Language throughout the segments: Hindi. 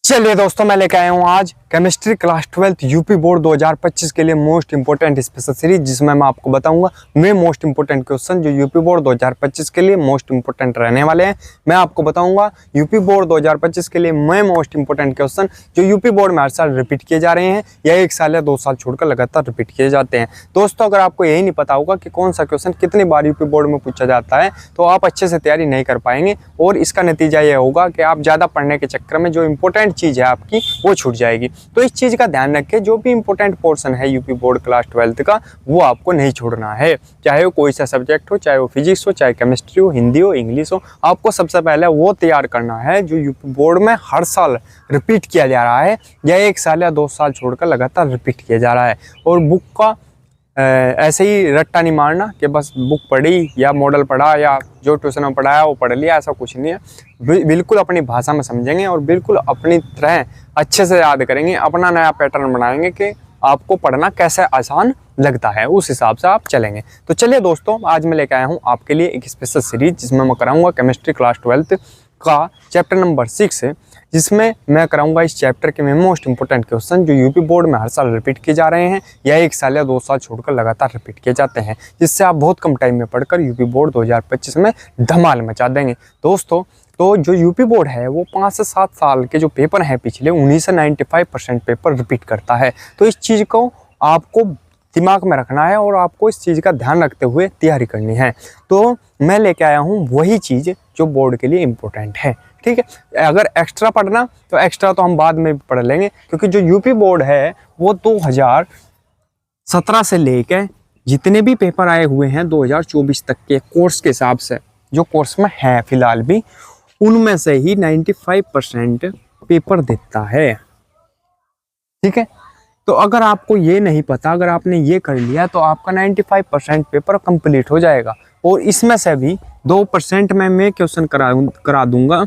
चलिए दोस्तों, मैं लेकर आया हूँ आज केमिस्ट्री क्लास 12 यूपी बोर्ड 2025 के लिए मोस्ट इंपोर्टेंट स्पेशल सीरीज, जिसमें मैं आपको बताऊंगा वे मोस्ट इंपोर्टेंट क्वेश्चन जो यूपी बोर्ड 2025 के लिए मोस्ट इंपोर्टेंट रहने वाले हैं। मैं आपको बताऊंगा यूपी बोर्ड 2025 के लिए मैं मोस्ट इंपोर्टेंट क्वेश्चन जो यूपी बोर्ड में हर साल रिपीट किए जा रहे हैं या 1 साल या 2 साल छोड़कर लगातार रिपीट किए जाते हैं। दोस्तों, अगर आपको यही नहीं पता होगा कि कौन सा क्वेश्चन कितनी बार यूपी बोर्ड में पूछा जाता है तो आप अच्छे से तैयारी नहीं कर पाएंगे और इसका नतीजा यह होगा कि आप ज़्यादा पढ़ने के चक्कर में जो इंपॉर्टेंट चीज़ है आपकी वो छूट जाएगी। तो इस चीज़ का ध्यान रखें, जो भी इंपॉर्टेंट पोर्शन है यूपी बोर्ड क्लास 12 का वो आपको नहीं छोड़ना है, चाहे वो कोई सा सब्जेक्ट हो, चाहे वो फिजिक्स हो, चाहे केमिस्ट्री हो, हिंदी हो, इंग्लिश हो। आपको सबसे पहले वो तैयार करना है जो यूपी बोर्ड में हर साल रिपीट किया जा रहा है या 1 साल या 2 साल छोड़कर लगातार रिपीट किया जा रहा है। और बुक का ऐसे ही रट्टा नहीं मारना कि बस बुक पढ़ी या मॉडल पढ़ा या जो ट्यूशन में पढ़ाया वो पढ़ लिया, ऐसा कुछ नहीं है। बिल्कुल अपनी भाषा में समझेंगे और बिल्कुल अपनी तरह अच्छे से याद करेंगे, अपना नया पैटर्न बनाएंगे कि आपको पढ़ना कैसे आसान लगता है, उस हिसाब से आप चलेंगे। तो चलिए दोस्तों, आज मैं लेकर आया हूँ आपके लिए एक स्पेशल सीरीज जिसमें मैं कराऊंगा केमिस्ट्री क्लास 12 का चैप्टर नंबर 6 है, जिसमें मैं कराऊंगा इस चैप्टर के में मोस्ट इंपोर्टेंट क्वेश्चन जो यूपी बोर्ड में हर साल रिपीट किए जा रहे हैं या 1 साल या 2 साल छोड़कर लगातार रिपीट किए जाते हैं, जिससे आप बहुत कम टाइम में पढ़कर यूपी बोर्ड 2025 में धमाल मचा देंगे। दोस्तों, तो जो यूपी बोर्ड है वो 5 से 7 साल के जो पेपर हैं पिछले, उन्हीं से 95% पेपर रिपीट करता है। तो इस चीज़ को आपको दिमाग में रखना है और आपको इस चीज़ का ध्यान रखते हुए तैयारी करनी है। तो मैं लेके आया हूँ वही चीज़ जो बोर्ड के लिए इम्पोर्टेंट है, ठीक है। अगर एक्स्ट्रा पढ़ना तो एक्स्ट्रा तो हम बाद में भी पढ़ लेंगे, क्योंकि जो यूपी बोर्ड है वो 2017 से लेकर जितने भी पेपर आए हुए हैं 2024 तक के कोर्स के हिसाब से, जो कोर्स में है फिलहाल भी, उनमें से ही 95% पेपर देता है, ठीक है। तो अगर आपको ये नहीं पता, अगर आपने ये कर लिया तो आपका 95% पेपर कंप्लीट हो जाएगा। और इसमें से भी 2% में मैं क्वेश्चन करा दूंगा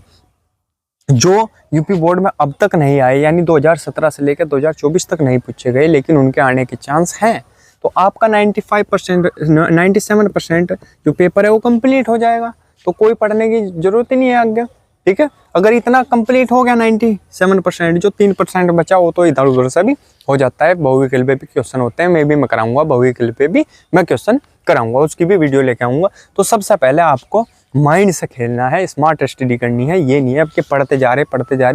जो यूपी बोर्ड में अब तक नहीं आए, यानी 2017 से लेकर 2024 तक नहीं पूछे गए, लेकिन उनके आने के चांस हैं। तो आपका 97% जो पेपर है वो कंप्लीट हो जाएगा, तो कोई पढ़ने की जरूरत ही नहीं है आगे, ठीक है। अगर इतना कंप्लीट हो गया 97%, जो 3% बचा वो तो इधर उधर से भी हो जाता है। बहुविकल्प पे भी क्वेश्चन होते हैं, मैं भी कराऊंगा बहुविकल्प पे भी मैं क्वेश्चन कराऊंगा, उसकी भी वीडियो लेके आऊंगा। तो सबसे पहले आपको माइंड से खेलना है, स्मार्ट स्टडी करनी है। ये नहीं है कि पढ़ते जा रहे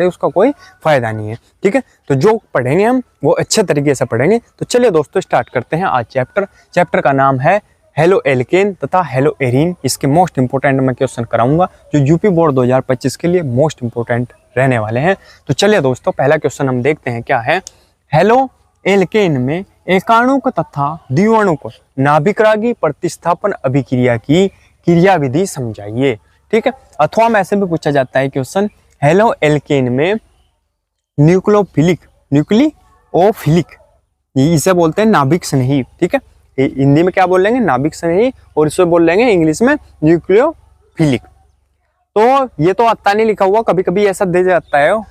उसका कोई फायदा नहीं है, ठीक है। तो जो पढ़ेंगे हम वो अच्छे तरीके से पढ़ेंगे। तो चलिए दोस्तों, स्टार्ट करते हैं आज चैप्टर का नाम है हेलो एल्केन तथा हेलो एरीन। इसके मोस्ट इंपोर्टेंट मैं क्वेश्चन कराऊंगा जो यूपी बोर्ड 2025 के लिए मोस्ट इंपोर्टेंट रहने वाले हैं। तो चलिए दोस्तों, पहला क्वेश्चन हम देखते हैं क्या है। हेलो एल्केन में एकाणुक तथा द्विअणुक नाभिकरागी प्रतिस्थापन अभिक्रिया की क्रिया विधि समझाइए, ठीक है। अथवा में ऐसे भी पूछा जाता है क्वेश्चन, हेलो एल्केन में न्यूक्लियोफिलिक, इसे बोलते हैं नाभिक स्नेही, ठीक है। हिंदी में क्या बोल लेंगे, नाभिक स्नेही, और इसमें बोल लेंगे इंग्लिश में न्यूक्लियोफिलिक। तो ये तो आता नहीं लिखा हुआ, कभी कभी ऐसा दे जाता है,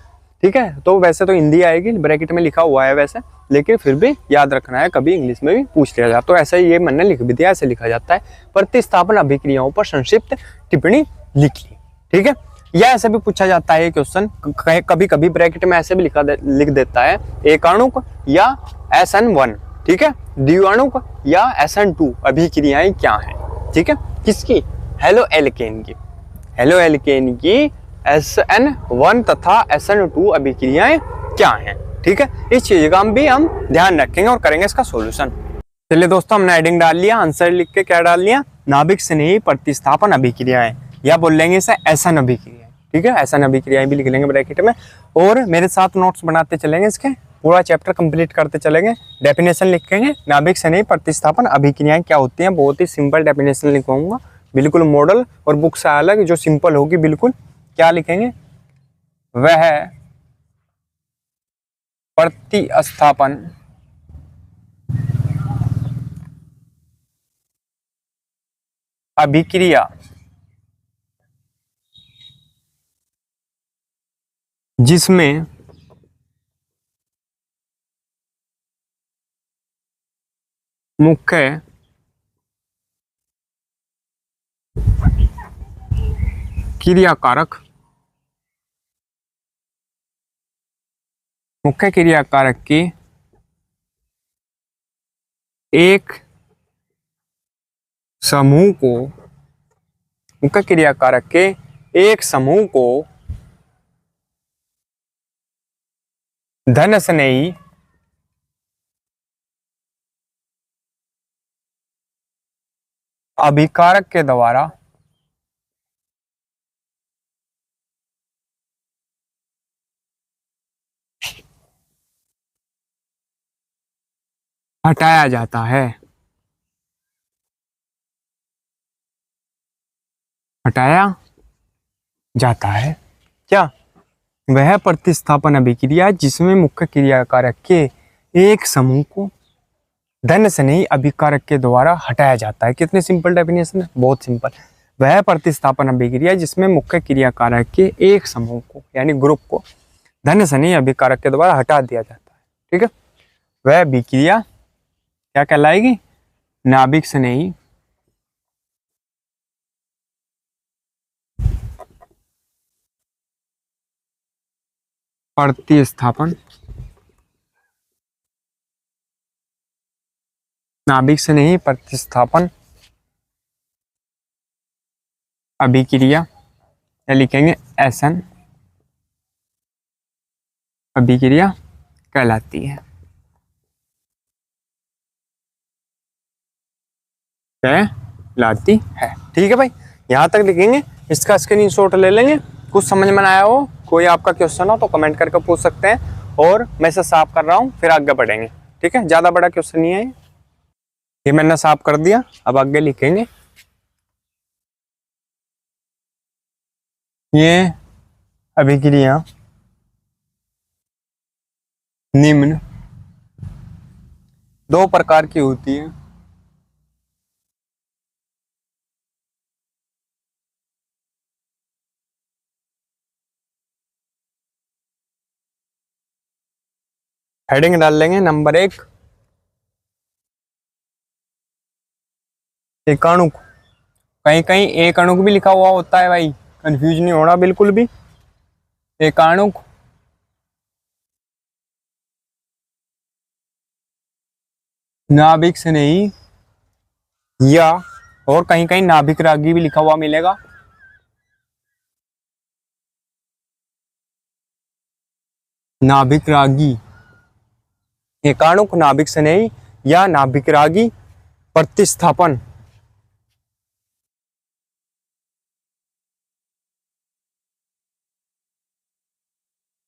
ठीक है। तो वैसे तो हिंदी आएगी, ब्रैकेट में लिखा हुआ है वैसे, लेकिन फिर भी याद रखना है, कभी इंग्लिश में भी पूछ लिया जाता। तो ऐसा ये मैंने लिख भी दिया, ऐसे लिखा जाता है, प्रतिस्थापन अभिक्रियाओं पर संक्षिप्त टिप्पणी लिख ली, ठीक है। या ऐसे भी पूछा जाता है क्वेश्चन, कभी कभी ब्रैकेट में ऐसे भी लिख देता है, एकाणुक या SN1, ठीक है, द्विअणुक या SN2 अभिक्रियाएं क्या हैं, ठीक है। किसकी, हेलो एल्केन की SN1 तथा SN2 अभिक्रियाएं क्या हैं, ठीक है। इस चीज का भी हम ध्यान रखेंगे और करेंगे इसका सॉल्यूशन। चलिए दोस्तों, हमने हेडिंग डाल लिया, आंसर लिख के क्या डाल लिया, नाभिक स्नेही प्रतिस्थापन अभिक्रियाएं, या बोल लेंगे इसे SN अभिक्रियाएं, ठीक है। SN अभिक्रियाएं भी लिख लेंगे ब्रैकेट में, और मेरे साथ नोट्स बनाते चलेंगे, इसके पूरा चैप्टर कंप्लीट करते चलेंगे। डेफिनेशन लिखेंगे, नाभिक स्नेही प्रतिस्थापन अभिक्रियाएं क्या होती हैं, बहुत ही सिंपल डेफिनेशन लिखवाऊंगा, बिल्कुल मॉडल और बुक से अलग, जो सिंपल होगी बिल्कुल। क्या लिखेंगे, वह प्रतिस्थापन अभिक्रिया जिसमें मुख्य क्रियाकारक मुख्य क्रिया कारक के एक समूह को, मुख्य क्रिया कारक के एक समूह को धन स्नेही अभिकारक के द्वारा हटाया जाता है। हटाया जाता है क्या? वह प्रतिस्थापन अभिक्रिया जिसमें मुख्य क्रिया कारक के एक समूह को धन स्नेही अभिकारक के द्वारा हटाया जाता है। कितने सिंपल डेफिनेशन है, बहुत सिंपल। वह प्रतिस्थापन अभिक्रिया जिसमें मुख्य क्रिया कारक के एक समूह को यानी ग्रुप को धन स्नेही अभिकारक के द्वारा हटा दिया जाता है। ठीक है, वह अभिक्रिया क्या कहलाएगी? नाभिक स्नेही प्रतिस्थापन, नाभिक स्नेही प्रतिस्थापन अभिक्रिया या लिखेंगे एसन अभिक्रिया कहलाती है। कहलाती है। ठीक है भाई, यहाँ तक लिखेंगे, इसका स्क्रीनशॉट ले लेंगे। कुछ समझ में आया हो, कोई आपका क्वेश्चन हो तो कमेंट करके पूछ सकते हैं, और मैं इसे साफ कर रहा हूँ फिर आगे बढ़ेंगे। ठीक है, ज्यादा बड़ा क्वेश्चन नहीं है ये मैंने साफ कर दिया। अब आगे लिखेंगे, ये अभिक्रिया निम्न दो प्रकार की होती है। हेडिंग डाल लेंगे, नंबर 1 एकाणुक। कहीं कहीं एक अणुक भी लिखा हुआ होता है भाई, कंफ्यूज नहीं होना बिल्कुल भी। एकाणुक नाभिक स्नेही या, और कहीं कहीं नाभिक रागी भी लिखा हुआ मिलेगा। नाभिक रागी, एकाणुक नाभिक स्नेही या नाभिक रागी प्रतिस्थापन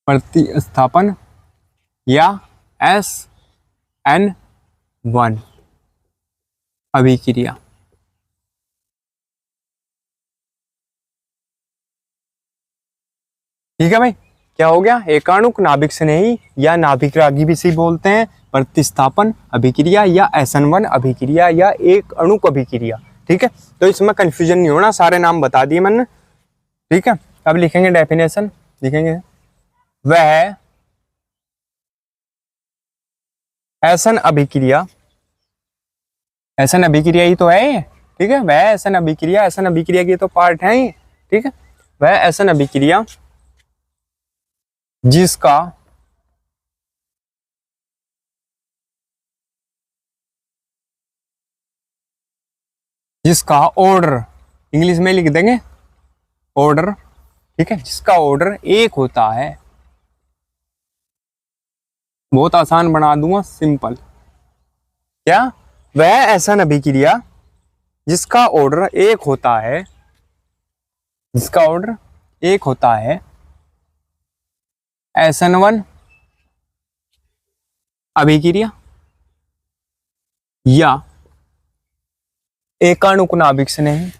प्रतिस्थापन या SN1 अभिक्रिया। ठीक है भाई, क्या हो गया? एकाणुक नाभिक स्नेही या नाभिक रागी भी सही बोलते हैं, प्रतिस्थापन अभिक्रिया या SN1 अभिक्रिया या एक अणुक अभिक्रिया। ठीक है, तो इसमें कंफ्यूजन नहीं होना, सारे नाम बता दिए मैंने। ठीक है, अब लिखेंगे डेफिनेशन, लिखेंगे वह SN अभिक्रिया, SN अभिक्रिया ही तो है। ठीक है, वह SN अभिक्रिया, SN अभिक्रिया की तो पार्ट है ही। ठीक है, वह SN अभिक्रिया जिसका जिसका ऑर्डर इंग्लिश में लिख देंगे ऑर्डर। ठीक है, जिसका ऑर्डर एक होता है, बहुत आसान बना दूंगा, सिंपल। क्या? वह SN अभिक्रिया जिसका ऑर्डर एक होता है, जिसका ऑर्डर एक होता है SN1 अभिक्रिया या एकाणुक नाभिक स्नेही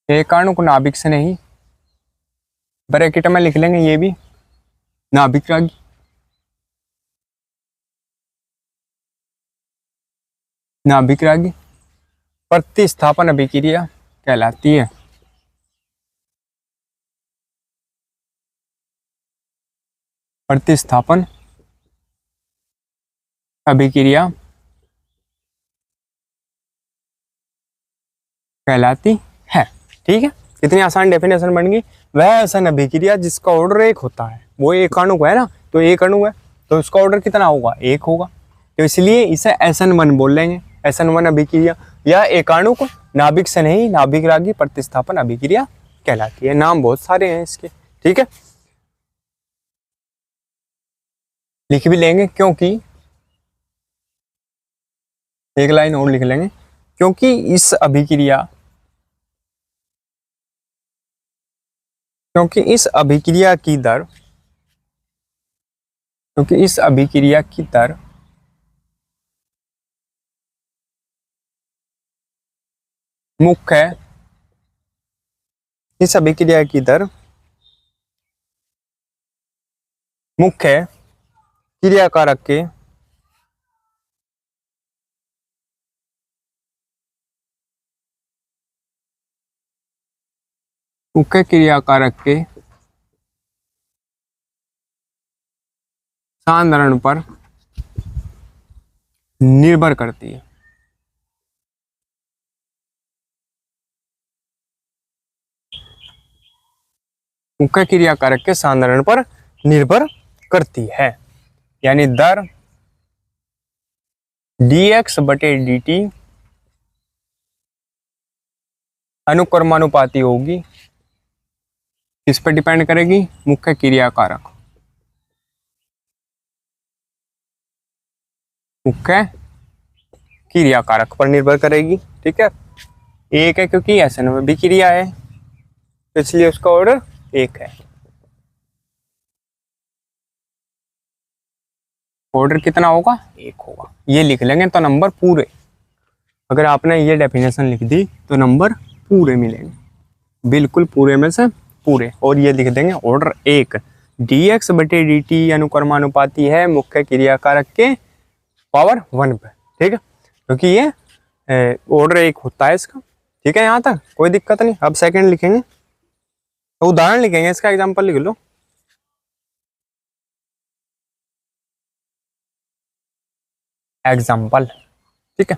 एकाणुक नाभिक स्नेही, ब्रैकेट में लिख लेंगे ये भी नाभिक रागी। नाभिक रागी प्रतिस्थापन अभिक्रिया कहलाती है। प्रतिस्थापन अभिक्रिया कहलाती है। ठीक है, कितनी आसान डेफिनेशन बन गई। वह ऐसा अभिक्रिया जिसका ऑर्डर एक होता है, वो एक अणु है ना, तो एक अणु है तो उसका ऑर्डर कितना होगा, एक होगा, तो इसलिए इसे SN1 बोल लेंगे, SN1 अभिक्रिया। या एकाणु को नाभिक से नहीं, नाभिक रागी प्रतिस्थापन अभिक्रिया कहलाती है। नाम बहुत सारे हैं इसके। ठीक है, लिख भी लेंगे, क्योंकि एक लाइन और लिख लेंगे, क्योंकि इस अभिक्रिया क्योंकि इस अभिक्रिया की दर क्योंकि इस अभिक्रिया की दर मुख्य इस अभिक्रिया की दर मुख्य क्रियाकारक के मुख्य क्रियाकारक के सांद्रण पर निर्भर करती है। मुख्य क्रियाकारक के सांद्रण पर निर्भर करती है, यानी दर dx/dt अनुक्रमानुपाती होगी। किस पर डिपेंड करेगी, मुख्य क्रियाकारक, मुख्य क्रियाकारक पर निर्भर करेगी। ठीक है, एक है क्योंकि SN में भी क्रिया है, तो इसलिए उसका ऑर्डर एक है। ऑर्डर कितना होगा, एक होगा। ये लिख लेंगे तो नंबर पूरे, अगर आपने ये डेफिनेशन लिख दी तो नंबर पूरे मिलेंगे, बिल्कुल पूरे में से पूरे। और ये लिख देंगे ऑर्डर एक, dx/dt अनुक्रमानुपाती है मुख्य क्रियाकारक के पावर 1 पे। ठीक है, क्योंकि ये ऑर्डर एक होता है इसका। ठीक है, यहाँ तक कोई दिक्कत नहीं। अब सेकंड लिखेंगे, तो उदाहरण लिखेंगे, इसका एग्जांपल लिख लो। एग्जांपल, ठीक है,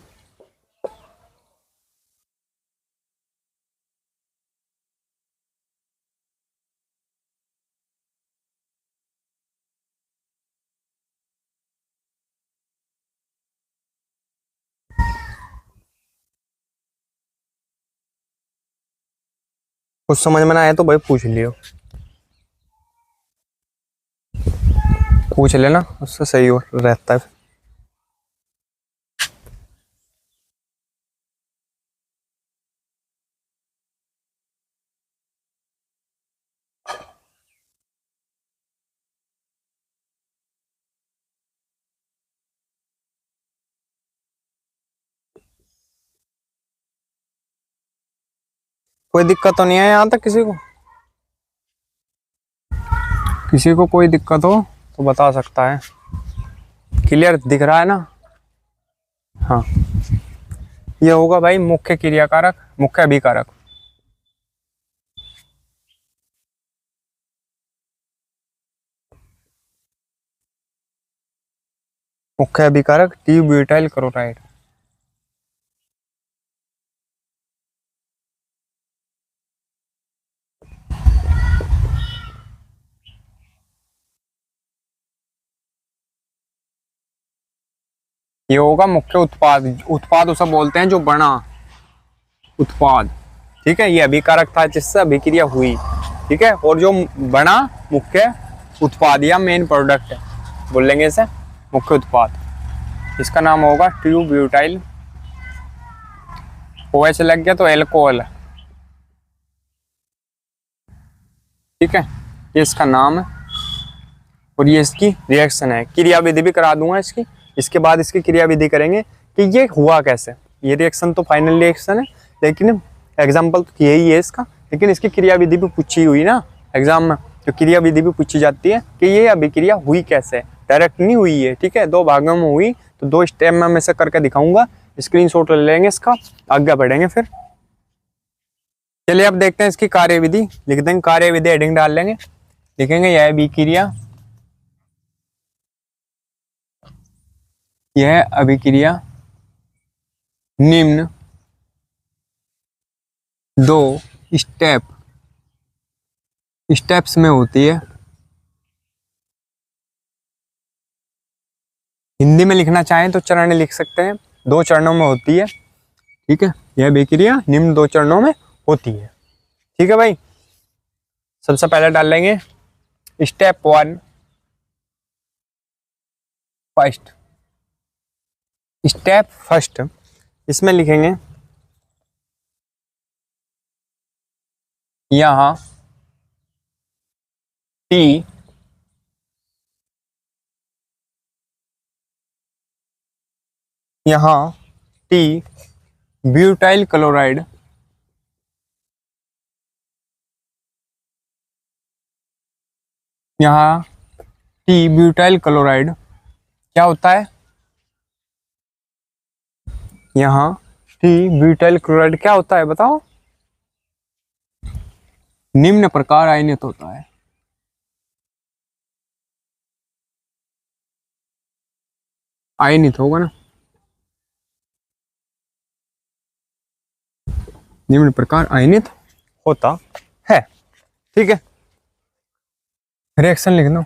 कुछ समझ में ना आया तो भाई पूछ लियो, पूछ लेना, उससे सही हो रहता है। कोई दिक्कत तो नहीं है यहाँ तक किसी को? किसी को कोई दिक्कत हो तो बता सकता है। क्लियर दिख रहा है ना? हाँ, ये होगा भाई मुख्य क्रियाकारक, मुख्य अभिकारक। मुख्य अभिकारक ट्यूब्यूटाइल क्लोराइड। ये होगा मुख्य उत्पाद। उत्पाद उसे बोलते हैं जो बना उत्पाद। ठीक है, ये अभिकारक था जिससे अभिक्रिया हुई। ठीक है, और जो बना मुख्य उत्पाद या मेन प्रोडक्ट है, बोल लेंगे इसे मुख्य उत्पाद। इसका नाम होगा ट्यूब्यूटाइल। OH लग गया तो एल्कोहल। ठीक है, ये इसका नाम है और ये इसकी रिएक्शन है। क्रियाविधि भी करा दूंगा इसकी, इसके बाद इसकी क्रियाविधि करेंगे कि ये हुआ कैसे। ये रिएक्शन तो फाइनल रिएक्शन है, लेकिन एग्जाम्पल तो यही है इसका, लेकिन इसकी क्रियाविधि भी पूछी हुई ना एग्जाम में, तो क्रियाविधि भी पूछी जाती है कि ये अभिक्रिया हुई कैसे, डायरेक्ट नहीं हुई है। ठीक है, 2 भागों में हुई, तो 2 स्टेप में मैं से करके दिखाऊंगा। स्क्रीनशॉट ले लेंगे इसका, आगे बढ़ेंगे फिर। चलिए अब देखते हैं इसकी कार्यविधि। लिख देंगे कार्यविधि, हेडिंग डाल लेंगे, लिखेंगे यह अभिक्रिया, यह अभिक्रिया निम्न दो स्टेप्स में होती है। हिंदी में लिखना चाहें तो चरण लिख सकते हैं, 2 चरणों में होती है। ठीक है, यह अभिक्रिया निम्न 2 चरणों में होती है। ठीक है भाई, सबसे पहले डाल लेंगे स्टेप 1 फर्स्ट। स्टेप फर्स्ट, इसमें लिखेंगे यहां टी ब्यूटाइल क्लोराइड क्या होता है? यहाँ टी ब्यूटाइल क्लोराइड क्या होता है बताओ? निम्न प्रकार आयनित होता है। आयनित होगा ना, निम्न प्रकार आयनित होता है। ठीक है, रिएक्शन लिख दो।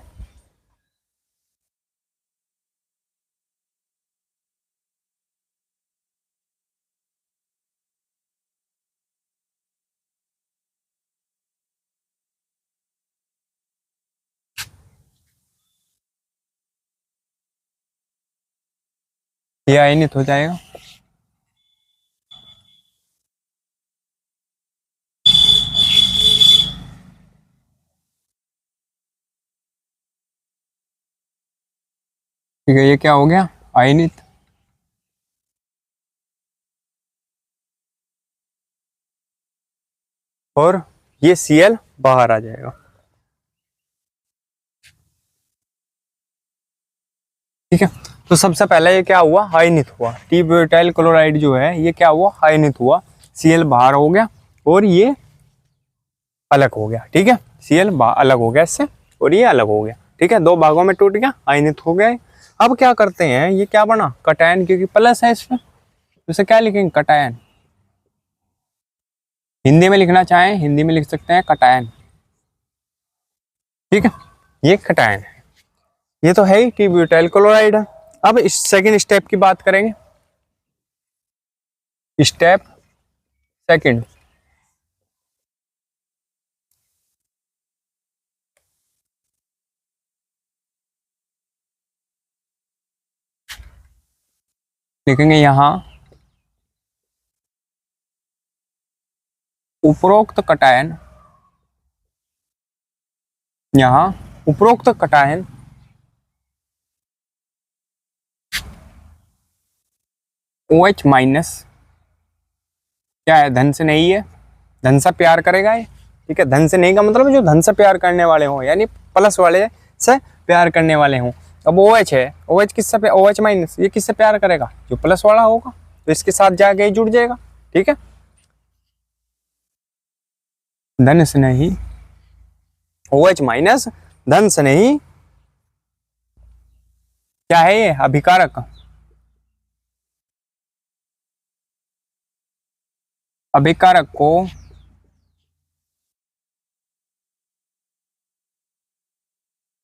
ये आयनित हो जाएगा। ठीक है, ये क्या हो गया? आयनित। और ये Cl बाहर आ जाएगा। ठीक है, तो सबसे पहले ये क्या हुआ? आयनित हुआ। टी ब्यूटाइल क्लोराइड जो है ये क्या हुआ? आयनित हुआ। Cl बाहर हो गया और ये अलग हो गया। ठीक है, Cl अलग हो गया इससे और ये अलग हो गया। ठीक है, 2 भागों में टूट गया, आयनित हो गए। अब क्या करते हैं, ये क्या बना? कटायन, क्योंकि प्लस है इसमें, इसे क्या लिखेंगे? कटायन। हिंदी में लिखना चाहें हिंदी में लिख सकते हैं कटायन। ठीक है, ये कटायन है। ये तो है ही, टी ब्यूटाइल क्लोराइड है। अब इस सेकंड स्टेप की बात करेंगे। स्टेप सेकंड, लिखेंगे यहां उपरोक्त कटायन, यहां उपरोक्त कटायन OH माइनस क्या है? धन से नहीं है, धन से प्यार करेगा ये। ठीक है, धन से नहीं का मतलब जो धन से प्यार करने वाले हों, यानी प्लस वाले से प्यार करने वाले हों। अब OH है, OH किससे OH माइनस, ये किससे प्यार करेगा? जो प्लस वाला होगा, तो इसके साथ जाके ही जुड़ जाएगा। ठीक है, धन से नहीं, OH माइनस धन से नहीं, क्या है ये? अभिकारक। अभिकारक को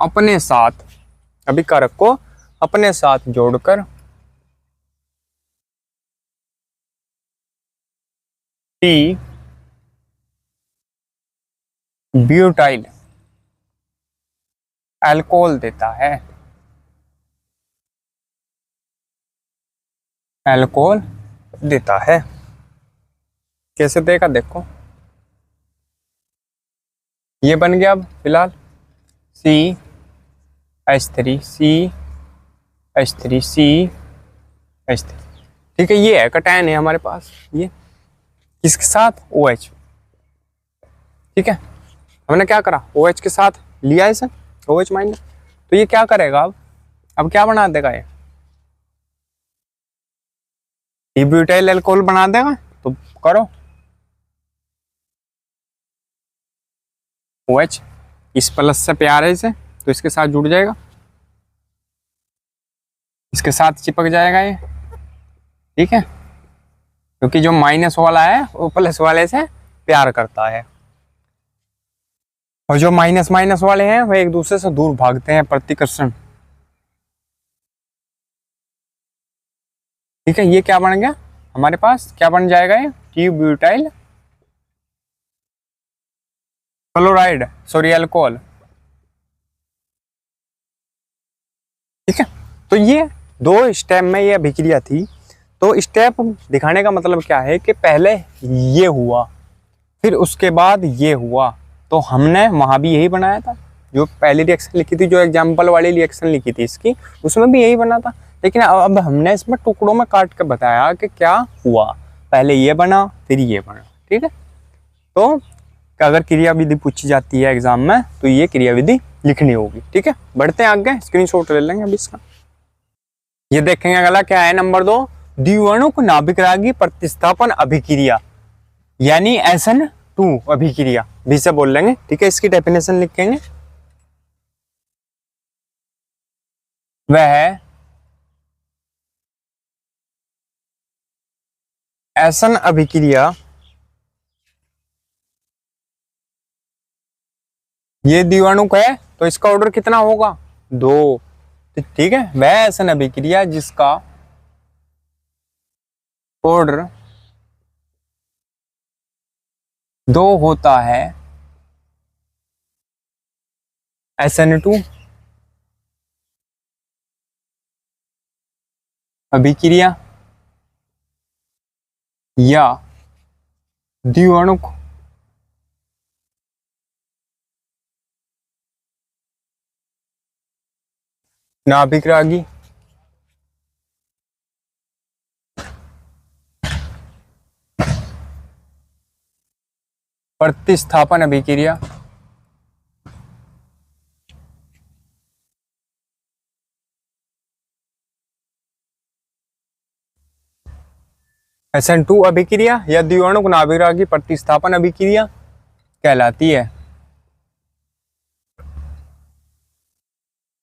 अपने साथ, अभिकारक को अपने साथ जोड़कर टी ब्यूटाइल अल्कोहल देता है, अल्कोहल देता है। कैसे देगा? देखो, ये बन गया अब फिलहाल CH3 CH3। ठीक है, ये है कटायन है हमारे पास, ये किसके साथ? OH। ठीक है, हमने क्या करा? OH के साथ लिया इसे, OH माइनस, तो ये क्या करेगा? अब क्या बना देगा? ये ब्यूटाइल अल्कोहल बना देगा। तो करो, OH इस प्लस से प्यार है इसे, तो इसके साथ जुड़ जाएगा, इसके साथ चिपक जाएगा ये। ठीक है, क्योंकि जो माइनस वाला है वो प्लस वाले से प्यार करता है, और जो माइनस माइनस वाले हैं वह एक दूसरे से दूर भागते हैं, प्रतिकर्षण। ठीक है, ये क्या बन गया हमारे पास, क्या बन जाएगा ये, T butyl chloride, sorry alcohol. ठीक है, तो ये दो स्टेप में ये अभिक्रिया थी। तो स्टेप दिखाने का मतलब क्या है कि पहले ये हुआ, फिर उसके बाद ये हुआ। तो हमने वहां भी यही बनाया था, जो पहली रिएक्शन लिखी थी, जो एग्जाम्पल वाली रिएक्शन लिखी थी इसकी, उसमें भी यही बना था। लेकिन अब हमने इसमें टुकड़ों में काट के बताया कि क्या हुआ, पहले ये बना फिर ये बना। ठीक है, तो अगर क्रिया विधि पूछी जाती है एग्जाम में तो ये क्रिया विधि लिखनी होगी। ठीक है, बढ़ते हैं आगे, स्क्रीनशॉट ले लेंगे अभी इसका। ये देखेंगे अगला क्या है, नंबर 2, द्विवर्णुक नाभिकरागी प्रतिस्थापन अभिक्रिया, यानी SN2 अभिक्रिया भी से बोल लेंगे। ठीक है, इसकी डेफिनेशन लिखेंगे, वह SN अभिक्रिया, ये द्विवर्णुक है तो इसका ऑर्डर कितना होगा, 2। ठीक है, वह SN अभिक्रिया जिसका ऑर्डर 2 होता है, SN2 अभिक्रिया या द्विवर्णुक नाभिकरागी प्रतिस्थापन अभिक्रिया SN2 अभिक्रिया या द्विवर्णुक नाभिकरागी प्रतिस्थापन अभिक्रिया कहलाती है,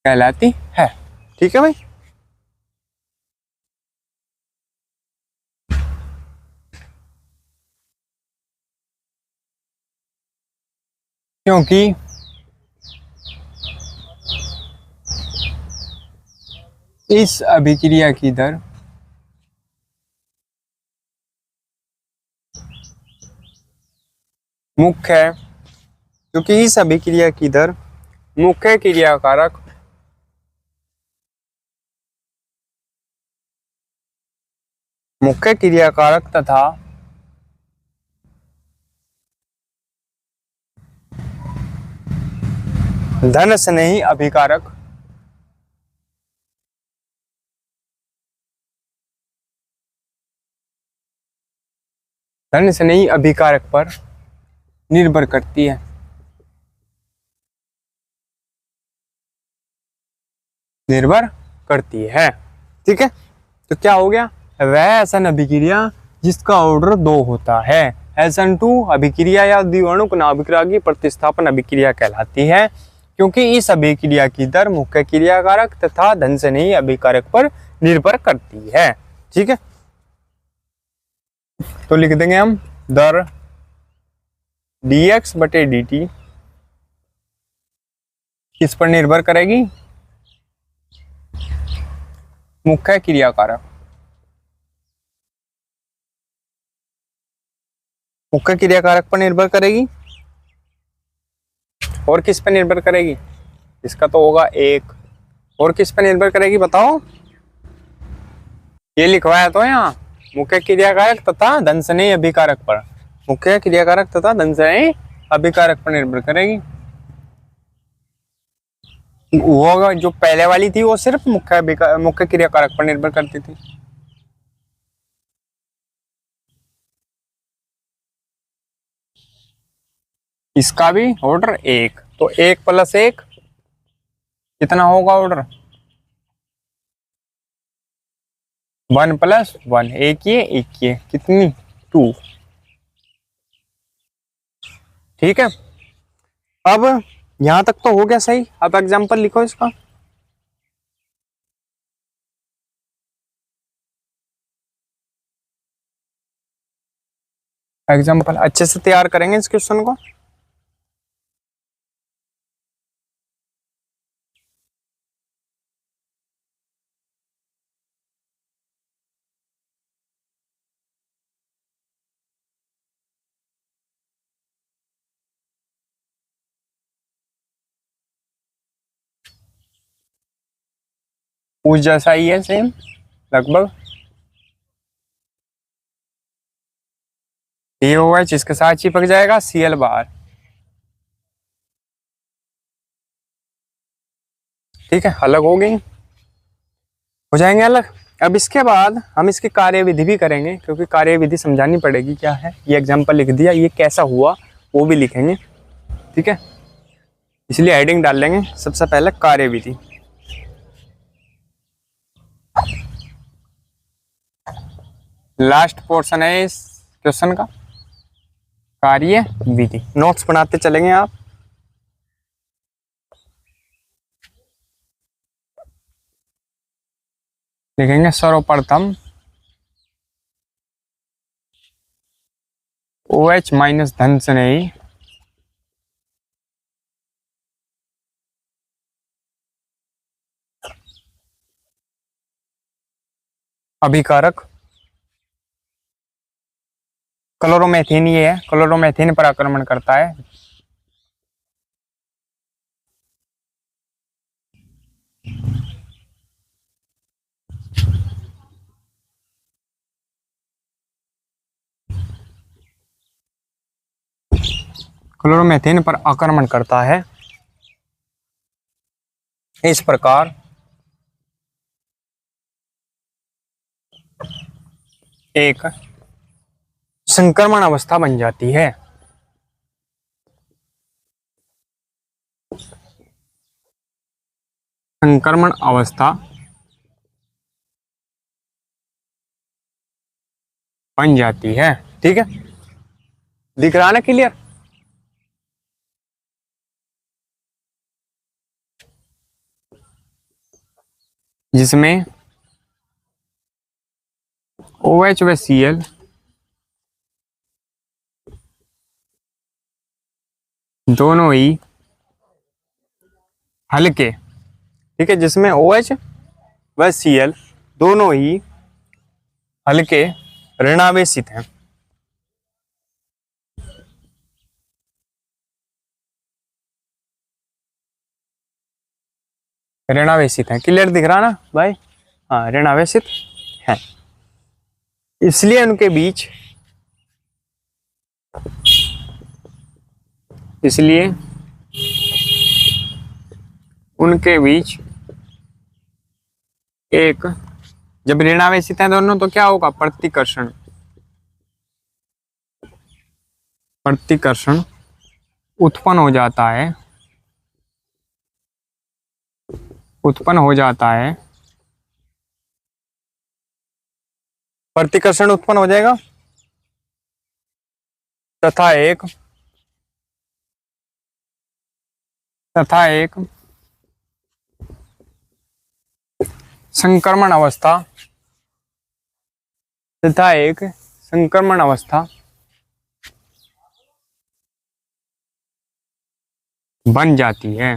कहलाती है। ठीक है भाई, क्योंकि इस अभिक्रिया की दर मुख्य है, क्योंकि इस अभिक्रिया की दर मुख्य क्रियाकारक तथा धन स्नेही अभिकारक पर निर्भर करती है, निर्भर करती है। ठीक है, तो क्या हो गया, वह SN अभिक्रिया जिसका ऑर्डर 2 होता है, SN2 अभिक्रिया या द्विवर्णुक नाभिकरागी प्रतिस्थापन अभिक्रिया कहलाती है, क्योंकि इस अभिक्रिया की दर मुख्य क्रियाकारक तथा धन स्नेही अभिकारक पर निर्भर करती है। ठीक है, तो लिख देंगे हम दर dx बटे dt किस पर निर्भर करेगी, मुख्य क्रियाकारक, मुख्य क्रियाकारक पर निर्भर करेगी। और किस पर निर्भर करेगी, इसका तो होगा 1। और किस पर निर्भर करेगी बताओ, ये लिखवाया तो यहाँ, मुख्य क्रियाकारक तथा धन स्नेही अभिकारक पर, मुख्य क्रियाकारक तथा धन स्नेही अभिकारक पर निर्भर करेगी। वो जो पहले वाली थी वो सिर्फ मुख्य क्रियाकारक पर निर्भर करती थी। इसका भी ऑर्डर 1, तो 1 + 1 कितना होगा ऑर्डर, 1 + 1, एक ये कितनी 2। ठीक है, अब यहां तक तो हो गया सही, अब एग्जांपल लिखो इसका। एग्जाम्पल अच्छे से तैयार करेंगे इस क्वेश्चन को। उस जैसा ही है सेम लगभग। AOH इसके साथ चिपक जाएगा, Cl बाहर। ठीक है, अलग हो गई, हो जाएंगे अलग। अब इसके बाद हम इसकी कार्यविधि भी करेंगे, क्योंकि कार्यविधि समझानी पड़ेगी क्या है। ये एग्जाम्पल लिख दिया, ये कैसा हुआ वो भी लिखेंगे। ठीक है, इसलिए हेडिंग डाल लेंगे सबसे पहले कार्यविधि। लास्ट पोर्शन है इस क्वेश्चन का, कार्य विधि। नोट्स बनाते चलेंगे आप। लिखेंगे सर्वप्रथम OH माइनस धन स्नेही अभिकारक क्लोरोमेथेन, ये है क्लोरोमेथेन पर आक्रमण करता है। क्लोरोमेथेन पर आक्रमण करता है। इस प्रकार एक संक्रमण अवस्था बन जाती है। संक्रमण अवस्था बन जाती है। ठीक है, दिख रहा है ना क्लियर। जिसमें OH व Cl दोनों ही हल्के, ठीक है, जिसमें OH व Cl दोनों ही हल्के ऋणावेशित हैं। ऋणावेशित है, क्लियर दिख रहा ना भाई। हाँ, ऋणावेशित है, इसलिए उनके बीच एक, जब ऋणावेशित है दोनों तो क्या होगा, प्रतिकर्षण उत्पन्न हो जाता है। प्रतिकर्षण उत्पन्न हो जाएगा तथा एक संक्रमण अवस्था बन जाती है।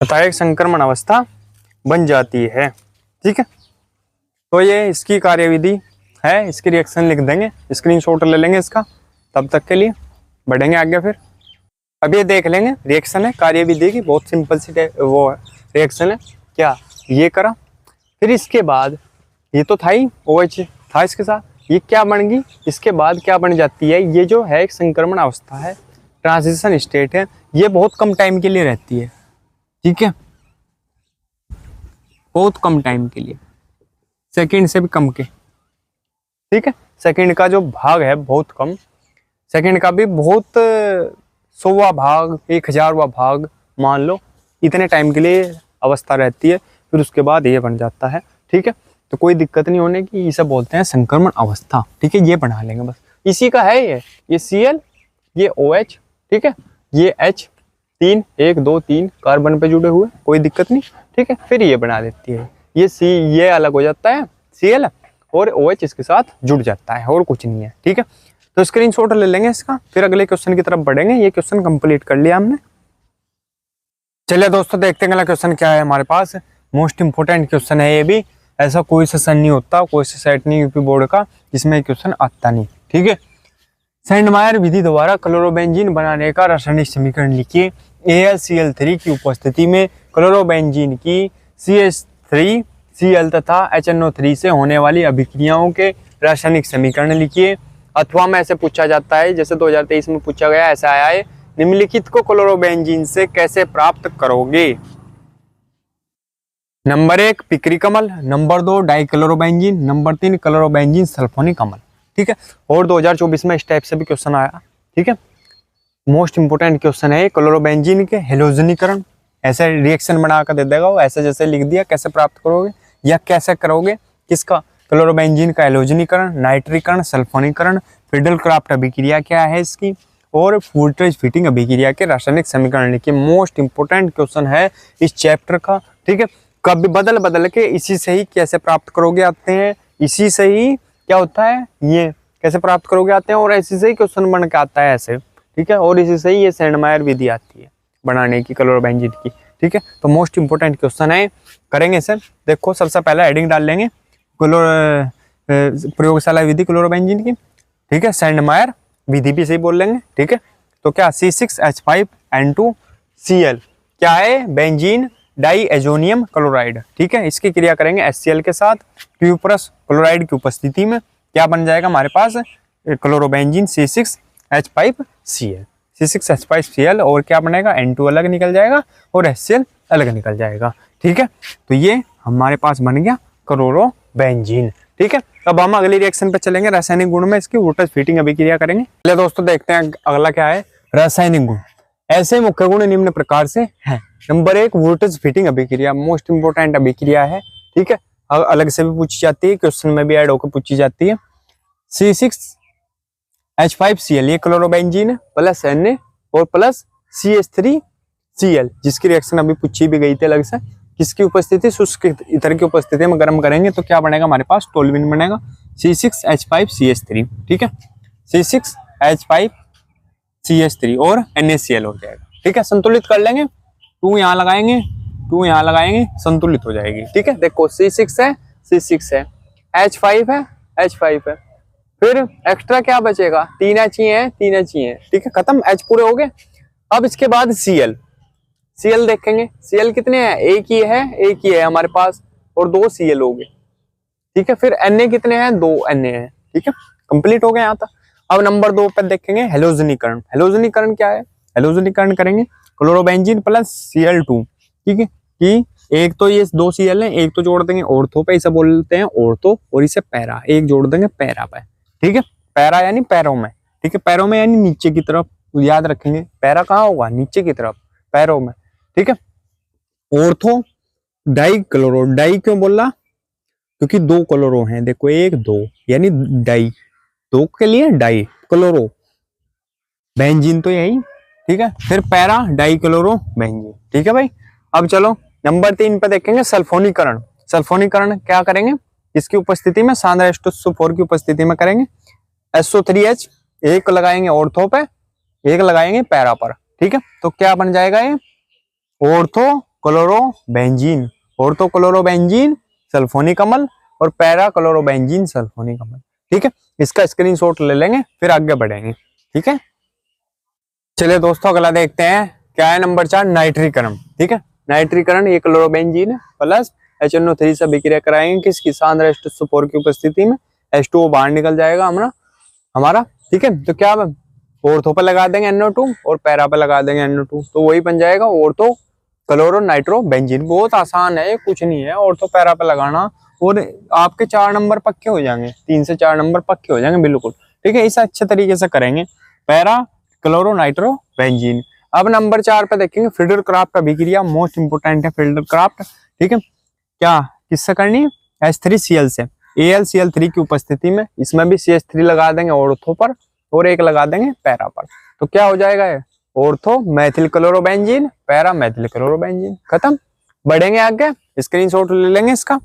तथा एक संक्रमण अवस्था बन जाती है। ठीक है, तो ये इसकी कार्यविधि है। इसकी रिएक्शन लिख देंगे, स्क्रीनशॉट ले लेंगे इसका। तब तक के लिए बढ़ेंगे आगे। फिर अब ये देख लेंगे, रिएक्शन है कार्यविधि की, बहुत सिंपल सी वो रिएक्शन है। क्या ये करा, फिर इसके बाद ये तो था ही, OH था इसके साथ, ये क्या बन गई, इसके बाद क्या बन जाती है, ये जो है एक संक्रमण अवस्था है, ट्रांजिशन स्टेट है। ये बहुत कम टाइम के लिए रहती है। ठीक है, बहुत कम टाइम के लिए, सेकंड से भी कम के। ठीक है, सेकंड का जो भाग है बहुत कम, सेकंड का भी बहुत 100वां भाग, 1000वां भाग मान लो, इतने टाइम के लिए अवस्था रहती है। फिर उसके बाद ये बन जाता है। ठीक है, तो कोई दिक्कत नहीं होने की, इसे बोलते हैं संक्रमण अवस्था। ठीक है, ये बना लेंगे बस, इसी का है ये Cl, ये OH, ठीक है, ये H, 3 1 2 3 कार्बन पे जुड़े हुए, कोई दिक्कत नहीं। ठीक है, फिर ये बना देती है ये C, ये अलग हो जाता है Cl, और OH इसके साथ जुड़ जाता है और कुछ नहीं है। ठीक है, तो स्क्रीनशॉट ले लेंगे इसका, फिर अगले क्वेश्चन की तरफ बढ़ेंगे। ये क्वेश्चन कंप्लीट कर लिया हमने। चलिए दोस्तों देखते हैं अगला क्वेश्चन क्या है हमारे पास। मोस्ट इंपोर्टेंट क्वेश्चन है ये भी। ऐसा कोई सेशन नहीं होता, कोई सा सेट नहीं यूपी बोर्ड का जिसमें क्वेश्चन आता नहीं। ठीक है, सेंडमायर विधि द्वारा क्लोरोबेंजीन बनाने का रासायनिक समीकरण लिखिए। AlCl3 की उपस्थिति में क्लोरोबेंजीन की CH3Cl तथा HNO3 से होने वाली अभिक्रियाओं के रासायनिक समीकरण लिखिए। अथवा में ऐसे पूछा जाता है, जैसे 2023 में पूछा गया, ऐसा आया है, निम्नलिखित को क्लोरोबेंजीन से कैसे प्राप्त करोगे। नंबर 1 पिकरी कमल, number 2 dichlorobenzene, number 3 chlorobenzene sulphonic अम्ल। ठीक है, और 2024 में इस टाइप से भी क्वेश्चन आया। ठीक है, मोस्ट इंपोर्टेंट क्वेश्चन है क्लोरोबेंजीन के हेलोजनीकरण। ऐसे रिएक्शन बनाकर दे देगा वो, ऐसे जैसे लिख दिया, कैसे प्राप्त करोगे या कैसे करोगे, किसका, क्लोरोबेंजीन का हेलोजनीकरण, नाइट्रीकरण, सल्फोनीकरण, फिडल-क्राफ्ट अभिक्रिया क्या है इसकी, और फुल्टरेज-फिटिंग अभिक्रिया के रासायनिक समीकरण लिखिए। मोस्ट इंपोर्टेंट क्वेश्चन है इस चैप्टर का। ठीक है, कभी बदल बदल के इसी से ही कैसे प्राप्त करोगे आते हैं, इसी से ही क्या होता है ये कैसे प्राप्त करोगे आते हैं, और इसी से ही क्वेश्चन बन के आता है ऐसे। ठीक है, और इसी से ही ये सेंडमायर विधि आती है बनाने की क्लोरोबेंजीन की। ठीक है, तो मोस्ट इंपोर्टेंट क्वेश्चन है, करेंगे सर। देखो सबसे पहले हेडिंग डाल लेंगे प्रयोगशाला विधि क्लोरोबेंजीन की। ठीक है, सेंडमायर विधि भी सही बोल लेंगे। ठीक है, तो क्या C6H5N2Cl क्या है, बेंजीन डाइएजोनियम क्लोराइड। ठीक है, इसकी क्रिया करेंगे HCl के साथ क्यूप्रस क्लोराइड की उपस्थिति में, क्या बन जाएगा हमारे पास क्लोरोबेंजीन C6H5Cl। C6H5Cl और क्या बनेगा, N2 अलग निकल जाएगा और HCl अलग निकल जाएगा। ठीक है, तो ये हमारे पास बन गया क्लोरोबेंजीन। ठीक है, अब हम अगली रिएक्शन पे चलेंगे, रासायनिक गुण में इसकी वोल्टेज फिटिंग अभिक्रिया करेंगे। चलिए दोस्तों देखते हैं अगला क्या है, रासायनिक गुण। ऐसे मुख्य गुण निम्न प्रकार से हैं। नंबर 1 वोल्टेज फिटिंग अभिक्रिया, मोस्ट इंपोर्टेंट अभिक्रिया है। ठीक है, अलग से भी पूछी जाती है, क्वेश्चन में भी ऐड होकर पूछी जाती है। C6H5Cl ये क्लोरोबेंजीन है, प्लस Na और प्लस CH3Cl जिसकी रिएक्शन अभी पूछी भी गई थी अलग से, किसकी उपस्थिति, शुष्क ईथर की उपस्थिति में गर्म करेंगे तो क्या बनेगा हमारे पास, टोल्यूइन बनेगा C6H5CH3। ठीक है, C6H5CH3 और NaCl हो जाएगा। ठीक है, संतुलित कर लेंगे, 2 यहाँ लगाएंगे, 2 यहाँ लगाएंगे, संतुलित हो जाएगी। ठीक है, देखो C6 है, C6 है, H5 है, H5 है, फिर एक्स्ट्रा क्या बचेगा, 3 H ही है, 3 H ही है। ठीक है, खत्म, H पूरे हो गए। अब इसके बाद Cl देखेंगे, Cl कितने हैं, एक ही है हमारे पास, और 2 Cl हो गए। ठीक है, फिर Na कितने हैं, 2 Na है। ठीक है, कंप्लीट हो गए यहाँ तक। अब नंबर 2 पर देखेंगे हेलोजनीकरण। हेलोजनीकरण क्या है, हेलोजनीकरण करेंगे क्लोरोबेंजीन प्लस Cl2। ठीक है, कि एक तो ये 2 Cl है, एक तो जोड़ देंगे ऑर्थो पे, इसे बोलते हैं ऑर्थो, और इसे पैरा, एक जोड़ देंगे पैरा पे। ठीक है, पैरा यानी पैरों में। ठीक है, पैरों में यानी नीचे की तरफ, याद रखेंगे पैरा कहाँ होगा, नीचे की तरफ, पैरों में। ठीक है, ऑर्थो डाई क्लोरो, डाई क्यों बोला, क्योंकि 2 क्लोरो हैं, देखो 1 2 यानी डाई, 2 के लिए डाई, क्लोरो बेंजीन तो यही। ठीक है, फिर पैरा डाई क्लोरो बेंजीन। ठीक है भाई, अब चलो नंबर 3 पे देखेंगे सल्फोनीकरण। सल्फोनीकरण क्या करेंगे, इसकी उपस्थिति में सांद्र H2SO4 की उपस्थिति में करेंगे। SO3H एक लगाएंगे ऑर्थो पे, एक लगाएंगे पैरा पर। ठीक है, तो क्या बन जाएगा ये, ortho chlorobenzene, ortho chlorobenzene sulphonic अम्ल और पैरा क्लोरोबेंजीन सल्फोनिक अम्ल। ठीक है, इसका स्क्रीनशॉट ले लेंगे, फिर आगे बढ़ेंगे। ठीक है, चलिए दोस्तों अगला देखते हैं, क्या है नंबर 4 नाइट्रीकरण। ठीक है, नाइट्रीकरण ये क्लोरोबेंजीन है प्लस HNO3 से अभिक्रिया कराएंगे, किसकी, सांद्र H2SO4 की उपस्थिति में, H2O बाहर निकल जाएगा हमारा। ठीक है, तो क्या ऑर्थो पे लगा देंगे NO2 और पैरा पे लगा देंगे NO2, तो वही बन जाएगा ऑर्थो क्लोरो नाइट्रोबेंजीन। बहुत आसान है, कुछ नहीं है, ऑर्थो पैरा पे लगाना और आपके 4 नंबर पक्के हो जाएंगे, 3 से 4 नंबर पक्के हो जाएंगे बिल्कुल। ठीक है, इसे अच्छे तरीके से करेंगे, पैरा क्लोरो नाइट्रोबेंजीन। अब नंबर 4 पे देखेंगे फिडल-क्राफ्ट अभिक्रिया, मोस्ट इंपोर्टेंट है फिडल-क्राफ्ट। ठीक है, क्या किससे करनी है, H3Cl से, AlCl3 की उपस्थिति में, इसमें भी CH3 लगा देंगे ऑर्थो पर और एक लगा देंगे पैरा पर, तो क्या हो जाएगा ये, ortho Maithil chlorobenzene, para Maithil chlorobenzene. खत्म, बढ़ेंगे आगे, स्क्रीनशॉट ले लेंगे इसका।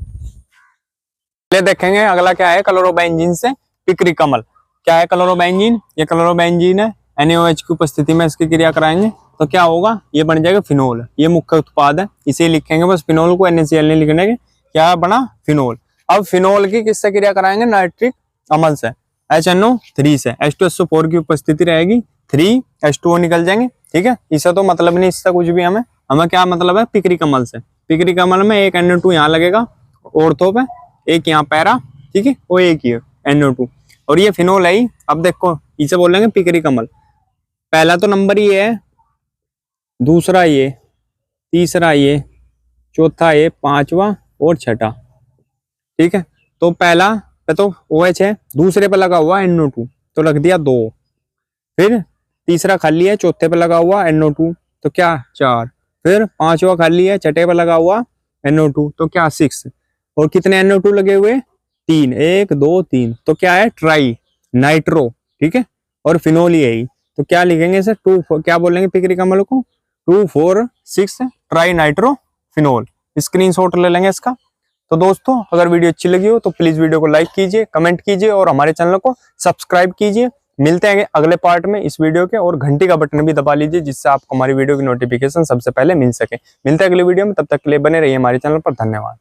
पहले देखेंगे अगला क्या है क्लोरोबेंजीन से पिकरी कमल। क्या है क्लोरोबेंजीन? ये क्लोरोबेंजीन है, NaOH की उपस्थिति में इसकी क्रिया कराएंगे तो क्या होगा, ये बन जाएगा फिनोल। ये मुख्य उत्पाद है, इसे लिखेंगे बस, फिनोल को NaCl नहीं लिखने के, क्या बना फिनोल। अब फिनोल की किससे क्रिया कराएंगे? नाइट्रिक अम्ल से, HNO3 से। H2SO4 की उपस्थिति रहेगी, 3 H2O निकल जाएंगे। ठीक है, इससे तो मतलब नहीं, इससे कुछ भी हमें क्या मतलब है पिकरी कमल से। पिकरी कमल में एक NO2 यहाँ लगेगा ऑर्थो पे, एक यहाँ पैरा, ठीक है, वो एक ही है NO2, और ये फिनोल है ही। अब देखो इसे बोलेंगे पिकरी कमल। पहला तो नंबर ये है, दूसरा ये, तीसरा ये, चौथा ये, पांचवा और छठा। ठीक है, तो पहला पे तो OH है, दूसरे पे लगा हुआ NO2 तो रख दिया 2, फिर तीसरा खाली है, चौथे पे लगा हुआ NO2 तो क्या 4, फिर पांचवा खाली है, छठे पे लगा हुआ NO2 तो क्या 6, और कितने NO2 लगे हुए 3, 1 2 3 तो क्या है ट्राई नाइट्रो। ठीक है, और फिनोल ही है, तो क्या लिखेंगे इसे 2, क्या बोलेंगे पिकरी कमल को 2 4 6 ट्राई नाइट्रो फिनोल। स्क्रीनशॉट ले लेंगे इसका। तो दोस्तों अगर वीडियो अच्छी लगी हो तो प्लीज वीडियो को लाइक कीजिए, कमेंट कीजिए और हमारे चैनल को सब्सक्राइब कीजिए। मिलते हैं अगले पार्ट में इस वीडियो के, और घंटी का बटन भी दबा लीजिए जिससे आपको हमारी वीडियो की नोटिफिकेशन सबसे पहले मिल सके। मिलते हैं अगले वीडियो में, तब तक के लिए बने रहिए हमारे चैनल पर। धन्यवाद।